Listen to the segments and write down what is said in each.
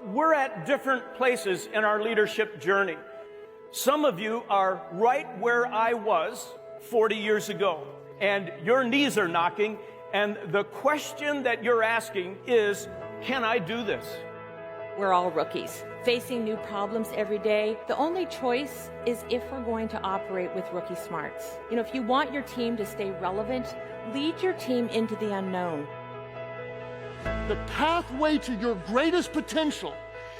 we're at different places in our leadership journey. Some of you are right where I was 40 years ago, and your knees are knocking, and the question that you're asking is, can I do this? We're all rookies, facing new problems every day. The only choice is if we're going to operate with rookie smarts. You know, if you want your team to stay relevant, lead your team into the unknown. The pathway to your greatest potential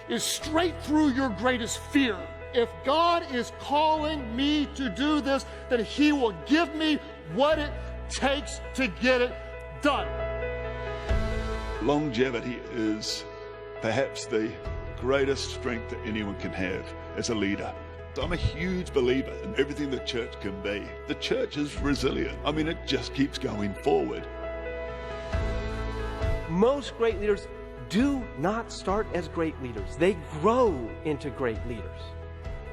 is straight through your greatest fear. If God is calling me to do this, then He will give me what it takes to get it done. Longevity is perhaps the greatest strength that anyone can have as a leader. I'm a huge believer in everything the church can be. The church is resilient. I mean, it just keeps going forward. Most great leaders do not start as great leaders. They grow into great leaders.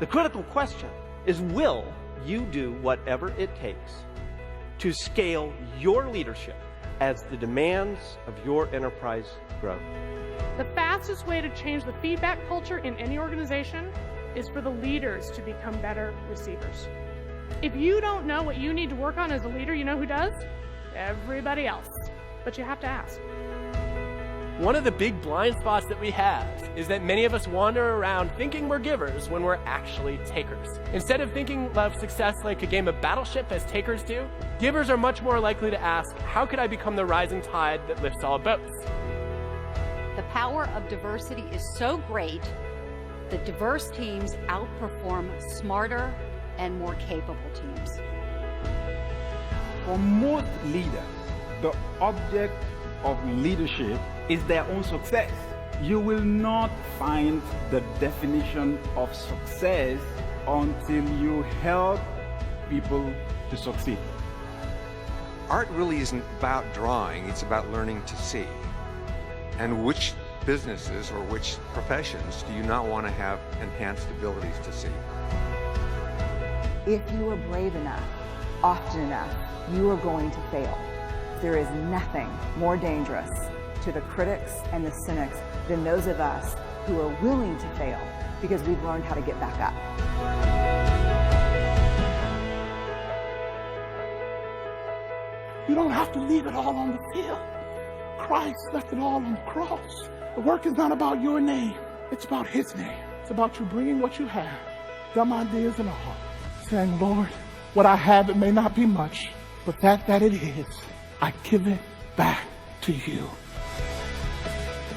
The critical question is, will you do whatever it takes to scale your leadership as the demands of your enterprise grow? The fastest way to change the feedback culture in any organization is for the leaders to become better receivers. If you don't know what you need to work on as a leader, you know who does? Everybody else. But you have to ask. One of the big blind spots that we have is that many of us wander around thinking we're givers when we're actually takers. Instead of thinking of success like a game of Battleship as takers do, givers are much more likely to ask, how could I become the rising tide that lifts all boats? The power of diversity is so great that diverse teams outperform smarter and more capable teams. For most leaders, the object of leadership is their own success. You will not find the definition of success until you help people to succeed. Art really isn't about drawing, it's about learning to see. And which businesses or which professions do you not want to have enhanced abilities to see? If you are brave enough, often enough, you are going to fail. There is nothing more dangerous to the critics and the cynics than those of us who are willing to fail because we've learned how to get back up. You don't have to leave it all on the field. Christ left it all on the cross. The work is not about your name. It's about His name. It's about you bringing what you have, dumb ideas and all, saying, Lord, what I have, it may not be much, but that it is, I give it back to you.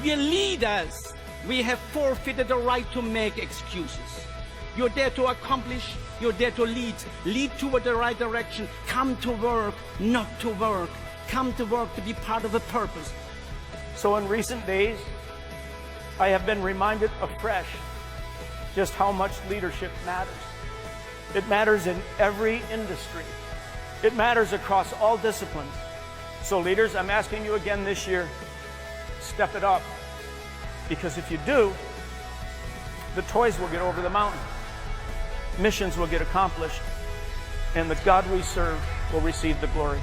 We are leaders. We have forfeited the right to make excuses. You're there to accomplish. You're there to lead. Lead toward the right direction. Come to work, not to work. Come to work to be part of a purpose. So in recent days, I have been reminded afresh just how much leadership matters. It matters in every industry. It matters across all disciplines. So leaders, I'm asking you again this year, step it up. Because if you do, the toys will get over the mountain. Missions will get accomplished. And the God we serve will receive the glory.